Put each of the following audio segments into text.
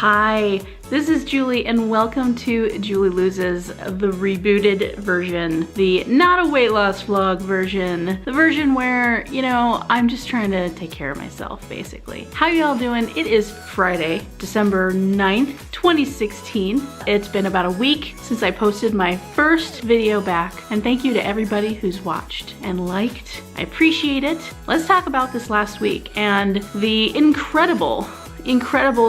Hi, this is Julie and welcome to Julie Loses, the rebooted version, the not a weight loss vlog version, the version where, you know, I'm just trying to take care of myself basically. How y'all doing? It is Friday, December 9th, 2016. It's been about a week since I posted my first video back, and thank you to everybody who's watched and liked. I appreciate it. Let's talk about this last week and the incredible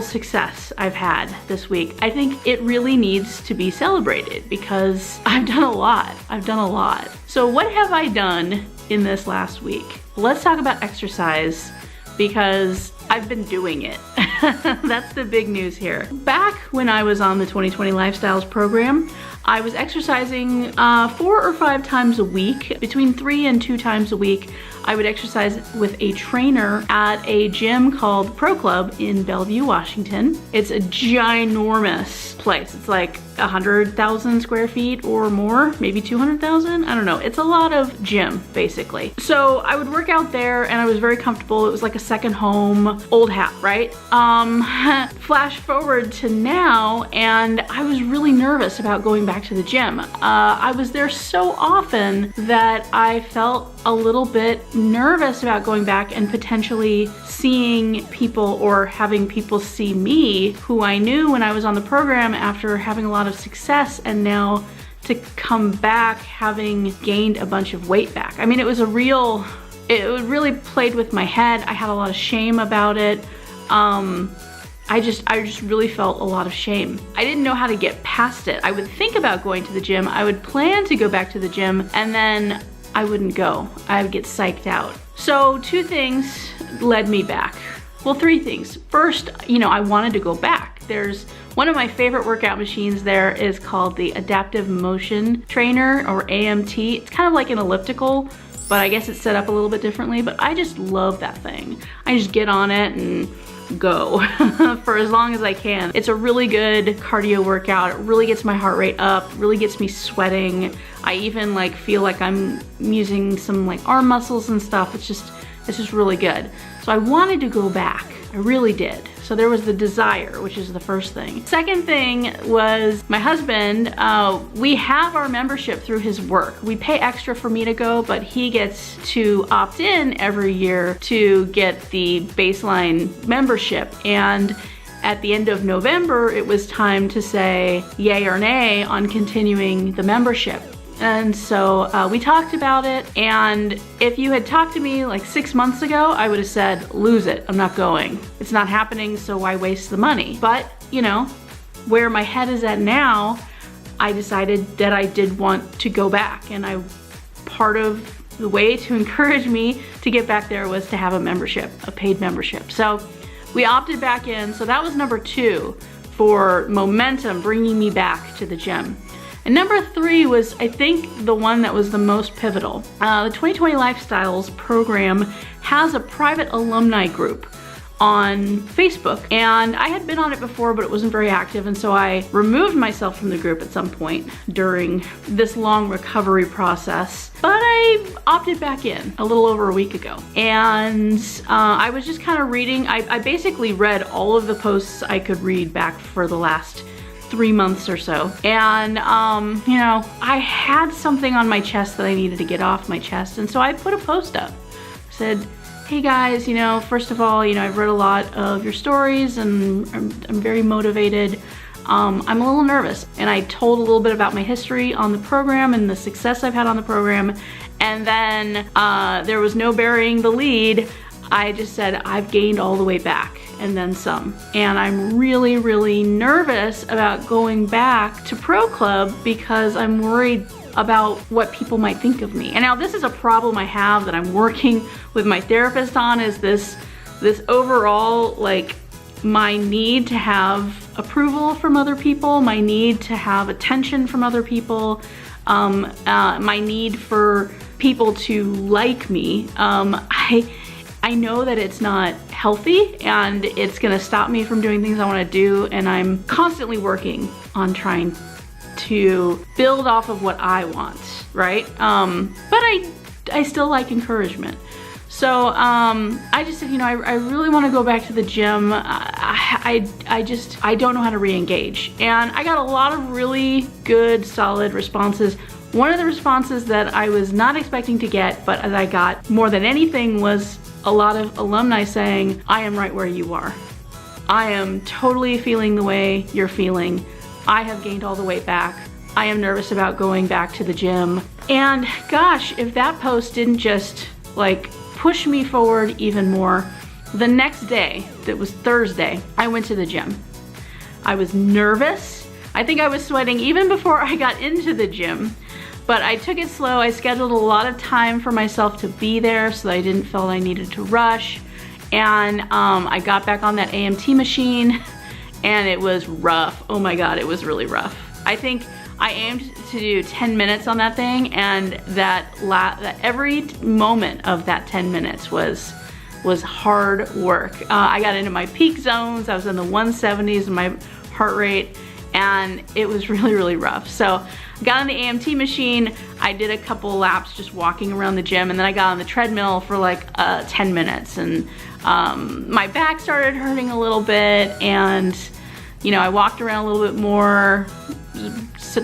success I've had this week. I think it really needs to be celebrated because I've done a lot. So what have I done in this last week? Let's talk about exercise because I've been doing it. That's the big news here. Back when I was on the 2020 Lifestyles program, I was exercising 4 or 5 times a week. Between 3 and 2 times a week, I would exercise with a trainer at a gym called Pro Club in Bellevue, Washington. It's a ginormous place. It's like 100,000 square feet or more, maybe 200,000. I don't know. It's a lot of gym, basically. So I would work out there and I was very comfortable. It was like a second home, old hat, right? Flash forward to now, and I was really nervous about going back to the gym. I was there so often that I felt a little bit nervous about going back and potentially seeing people or having people see me who I knew when I was on the program after having a lot of success, and now to come back having gained a bunch of weight back. I mean, it really played with my head. I had a lot of shame about it. I just really felt a lot of shame. I didn't know how to get past it. I would think about going to the gym. I would plan to go back to the gym, and then I wouldn't go. I would get psyched out. So 2 things led me back. Well, 3 things. First, you know, I wanted to go back. There's one of my favorite workout machines there is called the Adaptive Motion Trainer, or AMT. It's kind of like an elliptical, but I guess it's set up a little bit differently, but I just love that thing. I just get on it and go for as long as I can. It's a really good cardio workout. It really gets my heart rate up, really gets me sweating. I even like feel like I'm using some like arm muscles and stuff. It's just really good. So I wanted to go back. I really did. So there was the desire, which is the first thing. Second thing was my husband, we have our membership through his work. We pay extra for me to go, but he gets to opt in every year to get the baseline membership. And at the end of November, it was time to say yay or nay on continuing the membership. And so we talked about it, and if you had talked to me like 6 months ago, I would have said, lose it, I'm not going. It's not happening, so why waste the money? But, you know, where my head is at now, I decided that I did want to go back, and part of the way to encourage me to get back there was to have a membership, a paid membership. So we opted back in, so that was number 2 for momentum, bringing me back to the gym. And number 3 was, I think, the one that was the most pivotal. The 2020 Lifestyles program has a private alumni group on Facebook, and I had been on it before, but it wasn't very active, and so I removed myself from the group at some point during this long recovery process. But I opted back in a little over a week ago, and I was just kind of reading. I basically read all of the posts I could read back for the last 3 months or so. And, you know, I had something on my chest that I needed to get off my chest. And so I put a post up. I said, hey guys, you know, first of all, you know, I've read a lot of your stories and I'm very motivated. I'm a little nervous. And I told a little bit about my history on the program and the success I've had on the program. And then there was no burying the lead. I just said, I've gained all the way back and then some. And I'm really, really nervous about going back to Pro Club because I'm worried about what people might think of me. And now this is a problem I have that I'm working with my therapist on, is this overall, like, my need to have approval from other people, my need to have attention from other people, my need for people to like me. I know that it's not healthy and it's gonna stop me from doing things I wanna do, and I'm constantly working on trying to build off of what I want, right? But I still like encouragement. So I just said, you know, I really want to go back to the gym. I don't know how to re-engage. And I got a lot of really good, solid responses. One of the responses that I was not expecting to get, but that I got more than anything, was a lot of alumni saying, I am right where you are. I am totally feeling the way you're feeling. I have gained all the weight back. I am nervous about going back to the gym. And gosh, if that post didn't just like push me forward even more, the next day, that was Thursday, I went to the gym. I was nervous. I think I was sweating even before I got into the gym, but I took it slow. I scheduled a lot of time for myself to be there so that I didn't feel I needed to rush. And I got back on that AMT machine and it was rough. Oh my God, it was really rough. I think I aimed to do 10 minutes on that thing, and that every moment of that 10 minutes was hard work. I got into my peak zones. I was in the 170s in my heart rate, and it was really, really rough. So I got on the AMT machine. I did a couple laps just walking around the gym, and then I got on the treadmill for like 10 minutes, and my back started hurting a little bit, and you know, I walked around a little bit more,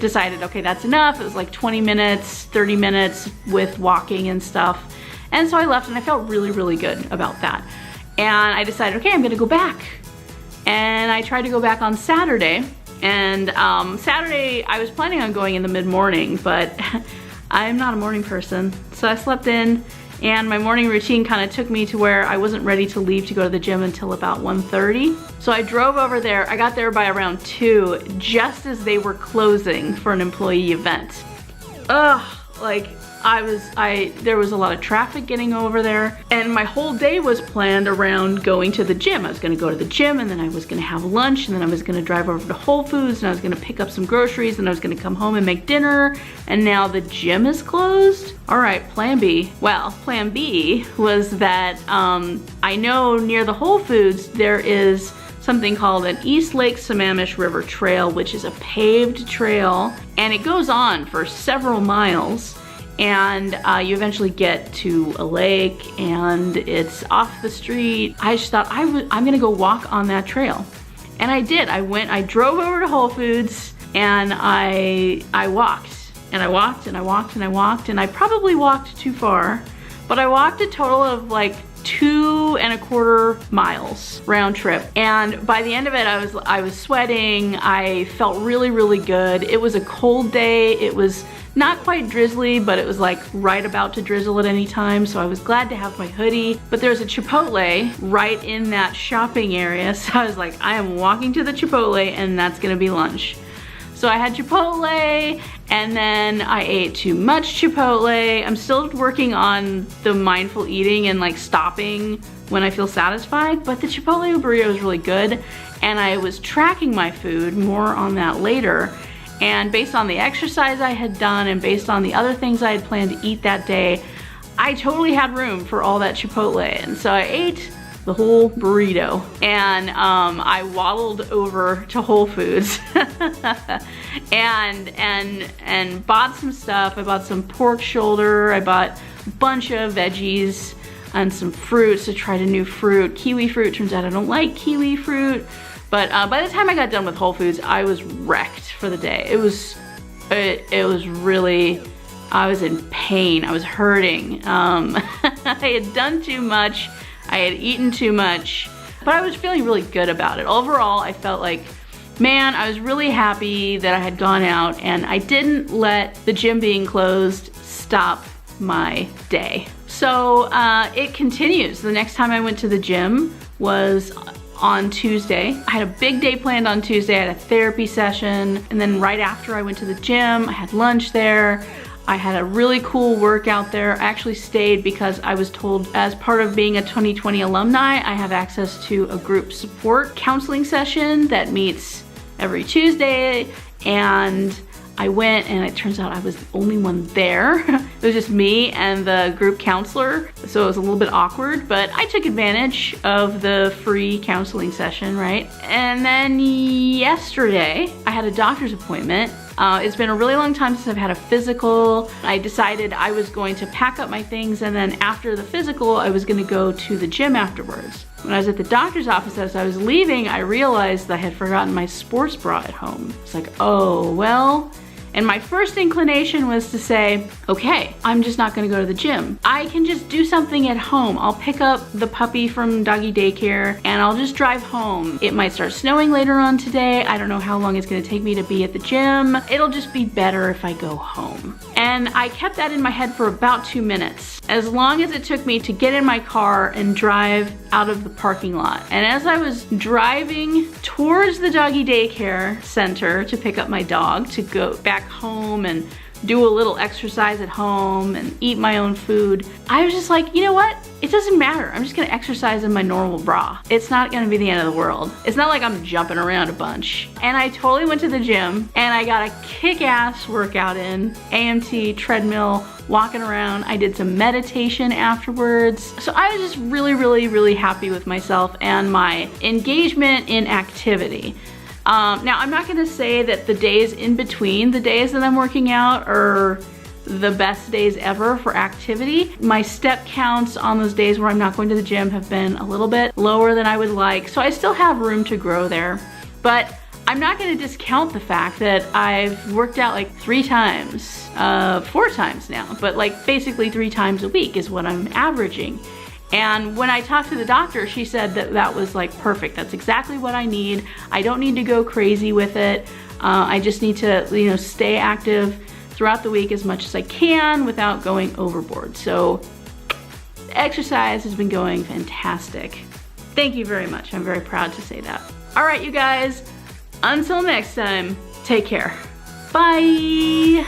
decided, okay, that's enough. It was like 20 minutes, 30 minutes with walking and stuff. And so I left, and I felt really, really good about that. And I decided, okay, I'm gonna go back. And I tried to go back on Saturday. And Saturday, I was planning on going in the mid-morning, but I'm not a morning person. So I slept in, and my morning routine kind of took me to where I wasn't ready to leave to go to the gym until about 1:30. So I drove over there. I got there by around 2, just as they were closing for an employee event. Ugh, like there was a lot of traffic getting over there, and my whole day was planned around going to the gym. I was gonna go to the gym, and then I was gonna have lunch, and then I was gonna drive over to Whole Foods, and I was gonna pick up some groceries, and I was gonna come home and make dinner, and now the gym is closed? All right, plan B. Well, plan B was that I know near the Whole Foods there is something called an East Lake Sammamish River Trail, which is a paved trail, and it goes on for several miles. And you eventually get to a lake, and it's off the street. I just thought I'm gonna go walk on that trail. And I did. I drove over to Whole Foods, and I walked. And I walked, and I walked, and I walked, and I probably walked too far, but I walked a total of like 2.25 miles round trip. And by the end of it, I was sweating. I felt really, really good. It was a cold day. It was not quite drizzly, but it was like right about to drizzle at any time, so I was glad to have my hoodie. But there's a Chipotle right in that shopping area, so I was like, I am walking to the Chipotle, and that's gonna be lunch. So I had Chipotle, and then I ate too much Chipotle. I'm still working on the mindful eating and like stopping when I feel satisfied, but the Chipotle burrito was really good, and I was tracking my food, more on that later. And based on the exercise I had done and based on the other things I had planned to eat that day, I totally had room for all that Chipotle. And so I ate the whole burrito, and I waddled over to Whole Foods and bought some stuff. I bought some pork shoulder, I bought a bunch of veggies and some fruits. I tried a new fruit, kiwi fruit. Turns out I don't like kiwi fruit. But by the time I got done with Whole Foods, I was wrecked for the day. It was really, I was in pain. I was hurting. I had done too much. I had eaten too much, but I was feeling really good about it. Overall, I felt like, man, I was really happy that I had gone out, and I didn't let the gym being closed stop my day. So it continues. The next time I went to the gym was on Tuesday. I had a big day planned on Tuesday. I had a therapy session, and then right after I went to the gym, I had lunch there. I had a really cool workout there. I actually stayed because I was told, as part of being a 2020 alumni, I have access to a group support counseling session that meets every Tuesday, and I went and it turns out I was the only one there. It was just me and the group counselor, so it was a little bit awkward, but I took advantage of the free counseling session, right? And then yesterday, I had a doctor's appointment. It's been a really long time since I've had a physical. I decided I was going to pack up my things, and then after the physical, I was gonna go to the gym afterwards. When I was at the doctor's office, as I was leaving, I realized I had forgotten my sports bra at home. It's like, oh, well. And my first inclination was to say, okay, I'm just not gonna go to the gym. I can just do something at home. I'll pick up the puppy from doggy daycare and I'll just drive home. It might start snowing later on today. I don't know how long it's gonna take me to be at the gym. It'll just be better if I go home. And I kept that in my head for about 2 minutes, as long as it took me to get in my car and drive out of the parking lot. And as I was driving towards the doggy daycare center to pick up my dog to go back home and do a little exercise at home and eat my own food, I was just like, you know what? It doesn't matter. I'm just gonna exercise in my normal bra. It's not gonna be the end of the world. It's not like I'm jumping around a bunch. And I totally went to the gym and I got a kick-ass workout in, AMT, treadmill, walking around. I did some meditation afterwards. So I was just really, really, really happy with myself and my engagement in activity. Now, I'm not gonna say that the days in between the days that I'm working out are the best days ever for activity. My step counts on those days where I'm not going to the gym have been a little bit lower than I would like, so I still have room to grow there. But I'm not gonna discount the fact that I've worked out like 3 times, 4 times now, but like basically 3 times a week is what I'm averaging. And when I talked to the doctor, she said that that was like perfect. That's exactly what I need. I don't need to go crazy with it. I just need to, you know, stay active throughout the week as much as I can without going overboard. So exercise has been going fantastic. Thank you very much. I'm very proud to say that. All right, you guys, until next time, take care. Bye.